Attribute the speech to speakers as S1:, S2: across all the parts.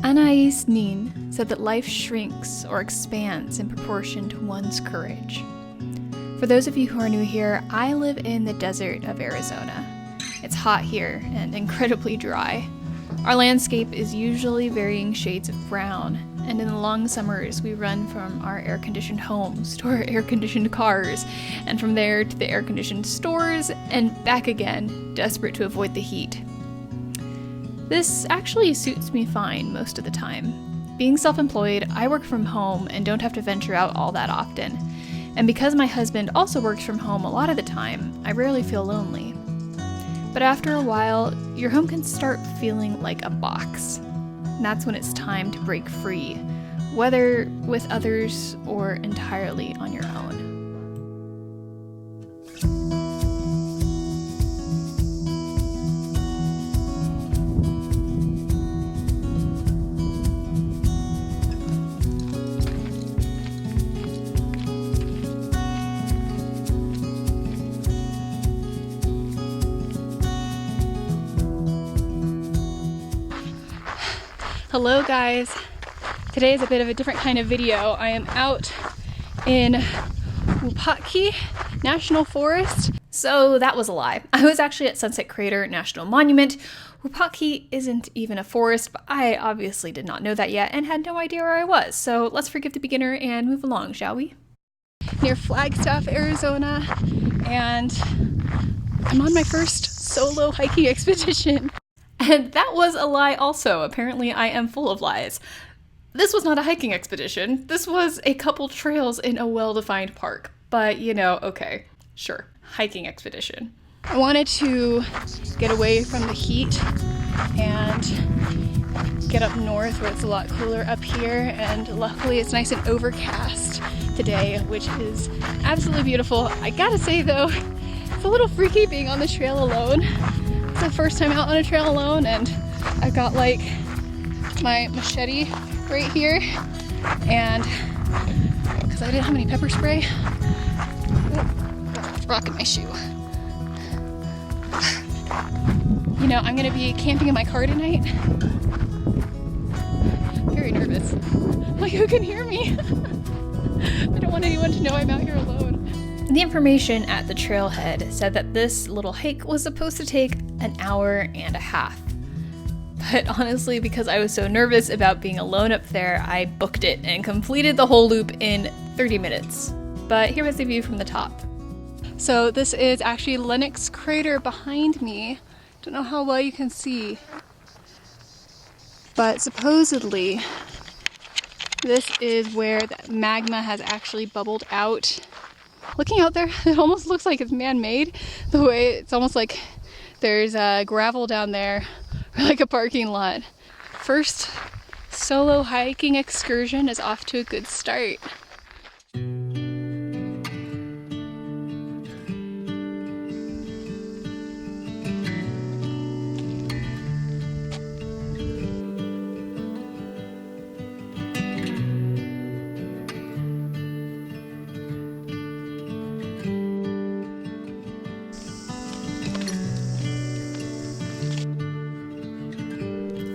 S1: Anais Nin said that life shrinks or expands in proportion to one's courage. For those of you who are new here, I live in the desert of Arizona. It's hot here and incredibly dry. Our landscape is usually varying shades of brown, and in the long summers we run from our air-conditioned homes to our air-conditioned cars, and from there to the air-conditioned stores, and back again, desperate to avoid the heat. This actually suits me fine most of the time. Being self-employed, I work from home and don't have to venture out all that often. And because my husband also works from home a lot of the time, I rarely feel lonely. But after a while, your home can start feeling like a box. And that's when it's time to break free, whether with others or entirely on your own. Hello guys! Today is a bit of a different kind of video. I am out in Wupatki National Forest. So that was a lie. I was actually at Sunset Crater National Monument. Wupatki isn't even a forest, but I obviously did not know that yet and had no idea where I was. So let's forgive the beginner and move along, shall we? Near Flagstaff, Arizona, and I'm on my first solo hiking expedition. And that was a lie also. Apparently I am full of lies. This was not a hiking expedition. This was a couple trails in a well-defined park. But, you know, okay, sure, hiking expedition. I wanted to get away from the heat and get up north where it's a lot cooler up here. And luckily it's nice and overcast today, which is absolutely beautiful. I gotta say though, it's a little freaky being on the trail alone. It's the first time out on a trail alone, and I've got like my machete right here, and because I didn't have any pepper spray, rocking my shoe. You know, I'm gonna be camping in my car tonight. Very nervous. Like, who can hear me? I don't want anyone to know I'm out here alone. The information at the trailhead said that this little hike was supposed to take an hour and a half. But honestly, because I was so nervous about being alone up there, I booked it and completed the whole loop in 30 minutes. But here was the view from the top. So this is actually Lennox Crater behind me. Don't know how well you can see. But supposedly, this is where the magma has actually bubbled out. Looking out there, it almost looks like it's man-made. The way it's almost like there's gravel down there, or like a parking lot. First solo hiking excursion is off to a good start.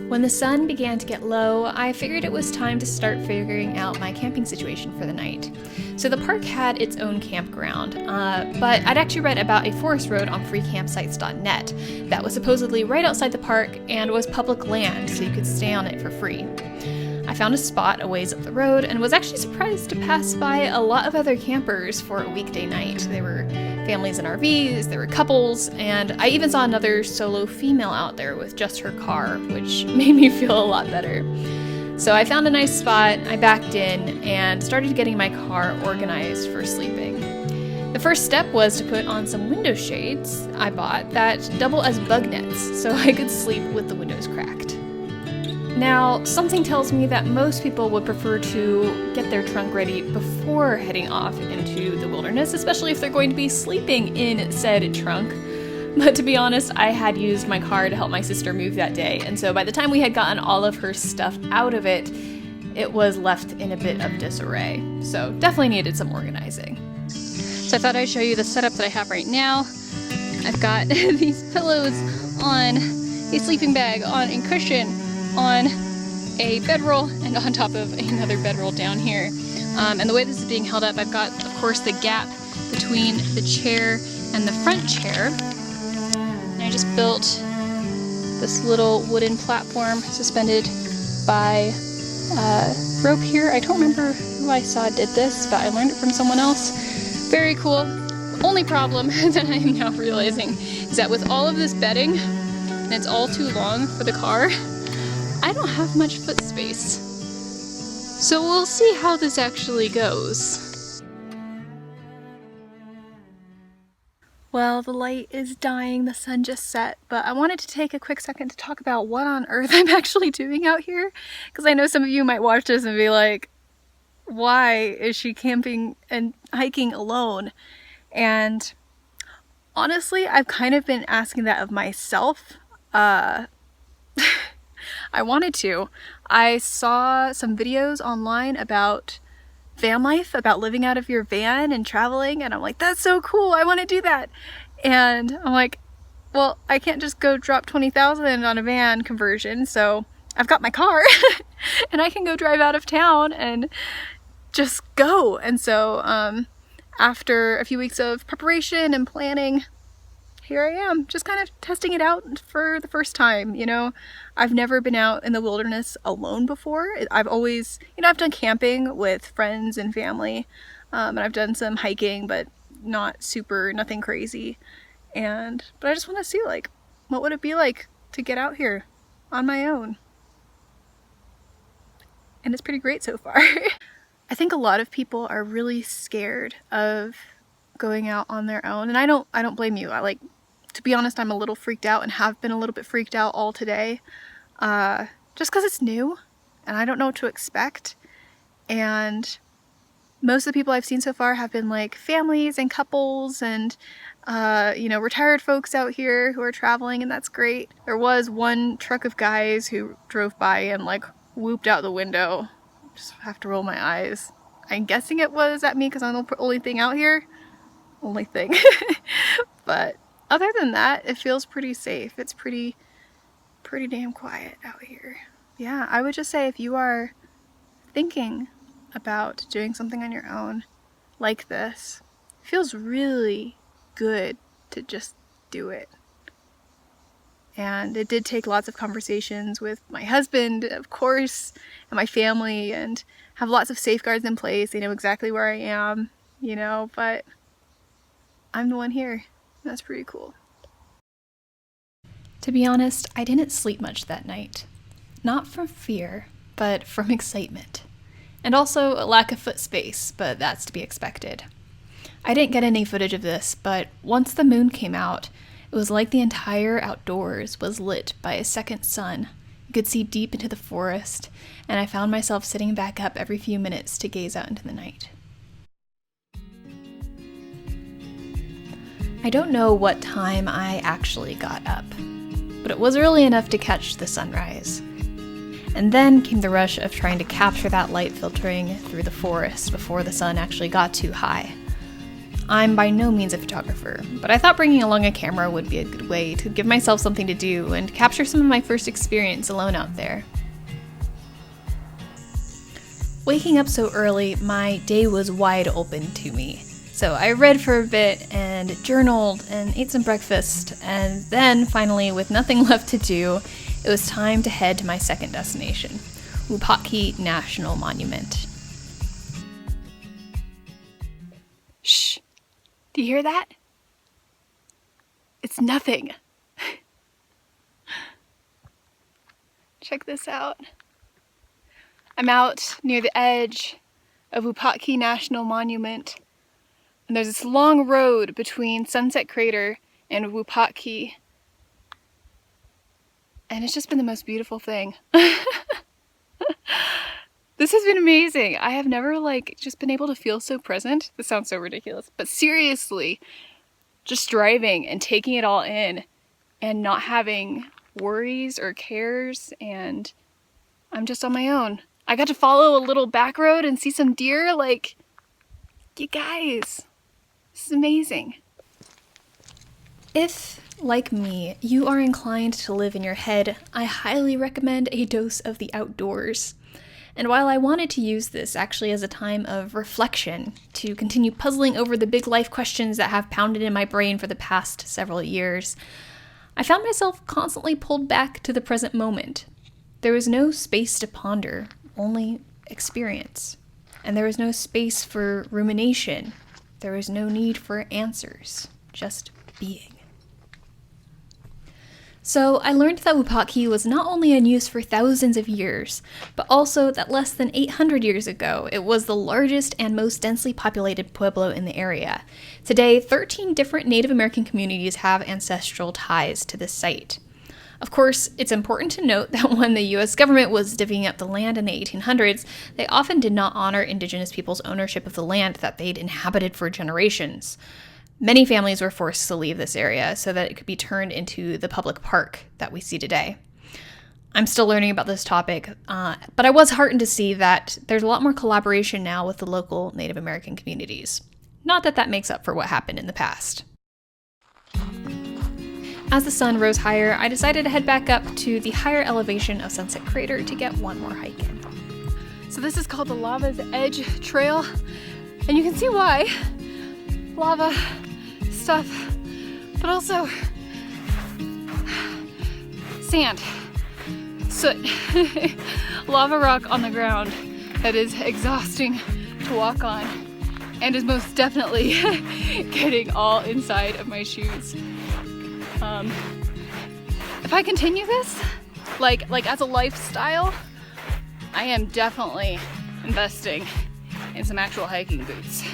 S1: When the sun began to get low, I figured it was time to start figuring out my camping situation for the night. So the park had its own campground, but I'd actually read about a forest road on freecampsites.net that was supposedly right outside the park and was public land, so you could stay on it for free. I found a spot a ways up the road and was actually surprised to pass by a lot of other campers for a weekday night. There were families in RVs, there were couples, and I even saw another solo female out there with just her car, which made me feel a lot better. So I found a nice spot, I backed in, and started getting my car organized for sleeping. The first step was to put on some window shades I bought that double as bug nets, so I could sleep with the windows cracked. Now, something tells me that most people would prefer to get their trunk ready before heading off into the wilderness, especially if they're going to be sleeping in said trunk. But to be honest, I had used my car to help my sister move that day, and so by the time we had gotten all of her stuff out of it, it was left in a bit of disarray. So definitely needed some organizing. So I thought I'd show you the setup that I have right now. I've got these pillows on a sleeping bag, on a cushion, on a bedroll and on top of another bedroll down here. And the way this is being held up, I've got, of course, the gap between the chair and the front chair. And I just built this little wooden platform suspended by rope here. I don't remember who I saw did this, but I learned it from someone else. Very cool. The only problem that I am now realizing is that with all of this bedding, and it's all too long for the car, I don't have much foot space. So we'll see how this actually goes. Well, the light is dying, the sun just set, but I wanted to take a quick second to talk about what on earth I'm actually doing out here, because I know some of you might watch this and be like, why is she camping and hiking alone? And honestly, I've kind of been asking that of myself. I wanted to. I saw some videos online about van life, about living out of your van and traveling, and I'm like, that's so cool, I want to do that. And I'm like, well, I can't just go drop 20,000 on a van conversion, so I've got my car and I can go drive out of town and just go. And so after a few weeks of preparation and planning, here I am, just kind of testing it out for the first time. You know, I've never been out in the wilderness alone before. I've always, you know, I've done camping with friends and family, and I've done some hiking, but nothing crazy. But I just want to see, like, what would it be like to get out here on my own? And it's pretty great so far. I think a lot of people are really scared of going out on their own, and I don't blame you. To be honest, I'm a little freaked out and have been a little bit freaked out all today, just because it's new and I don't know what to expect. And most of the people I've seen so far have been like families and couples and you know, retired folks out here who are traveling, and that's great. There was one truck of guys who drove by and like whooped out the window. Just have to roll my eyes. I'm guessing it was at me because I'm the only thing out here. Only thing. But other than that, it feels pretty safe. It's pretty damn quiet out here. Yeah, I would just say if you are thinking about doing something on your own like this, it feels really good to just do it. And it did take lots of conversations with my husband, of course, and my family, and have lots of safeguards in place. They know exactly where I am, you know, but I'm the one here. That's pretty cool. To be honest, I didn't sleep much that night. Not from fear, but from excitement. And also a lack of foot space, but that's to be expected. I didn't get any footage of this, but once the moon came out, it was like the entire outdoors was lit by a second sun. You could see deep into the forest, and I found myself sitting back up every few minutes to gaze out into the night. I don't know what time I actually got up, but it was early enough to catch the sunrise. And then came the rush of trying to capture that light filtering through the forest before the sun actually got too high. I'm by no means a photographer, but I thought bringing along a camera would be a good way to give myself something to do and capture some of my first experience alone out there. Waking up so early, my day was wide open to me. So I read for a bit and journaled and ate some breakfast, and then finally, with nothing left to do, it was time to head to my second destination, Wupatki National Monument. Shh! Do you hear that? It's nothing. Check this out. I'm out near the edge of Wupatki National Monument, and there's this long road between Sunset Crater and Wupatki, and it's just been the most beautiful thing. This has been amazing. I have never just been able to feel so present. This sounds so ridiculous, but seriously, just driving and taking it all in and not having worries or cares, and I'm just on my own. I got to follow a little back road and see some deer. You guys, this is amazing. If, like me, you are inclined to live in your head, I highly recommend a dose of the outdoors. And while I wanted to use this actually as a time of reflection, to continue puzzling over the big life questions that have pounded in my brain for the past several years, I found myself constantly pulled back to the present moment. There was no space to ponder, only experience. And there was no space for rumination. There was no need for answers, just being. So I learned that Wupatki was not only in use for thousands of years, but also that less than 800 years ago, it was the largest and most densely populated pueblo in the area. Today, 13 different Native American communities have ancestral ties to this site. Of course, it's important to note that when the US government was divvying up the land in the 1800s, they often did not honor Indigenous people's ownership of the land that they'd inhabited for generations. Many families were forced to leave this area so that it could be turned into the public park that we see today. I'm still learning about this topic, but I was heartened to see that there's a lot more collaboration now with the local Native American communities. Not that that makes up for what happened in the past. As the sun rose higher, I decided to head back up to the higher elevation of Sunset Crater to get one more hike in. So this is called the Lava's Edge Trail, and you can see why. Lava stuff, but also sand, soot, lava rock on the ground that is exhausting to walk on and is most definitely getting all inside of my shoes. If I continue this, like as a lifestyle, I am definitely investing in some actual hiking boots.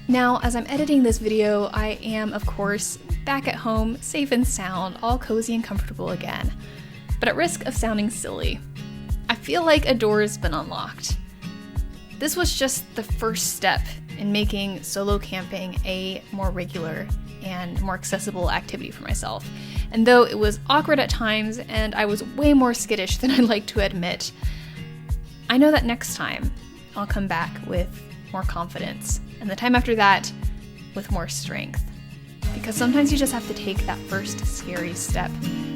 S1: Now, as I'm editing this video, I am, of course, back at home, safe and sound, all cozy and comfortable again. But at risk of sounding silly, I feel like a door has been unlocked. This was just the first step in making solo camping a more regular and more accessible activity for myself. And though it was awkward at times and I was way more skittish than I'd like to admit, I know that next time I'll come back with more confidence, and the time after that with more strength. Because sometimes you just have to take that first scary step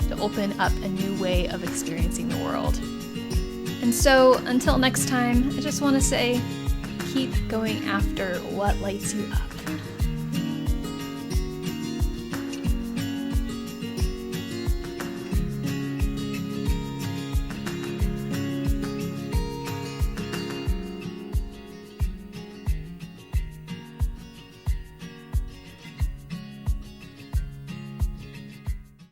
S1: to open up a new way of experiencing the world. And so, until next time, I just want to say, keep going after what lights you up.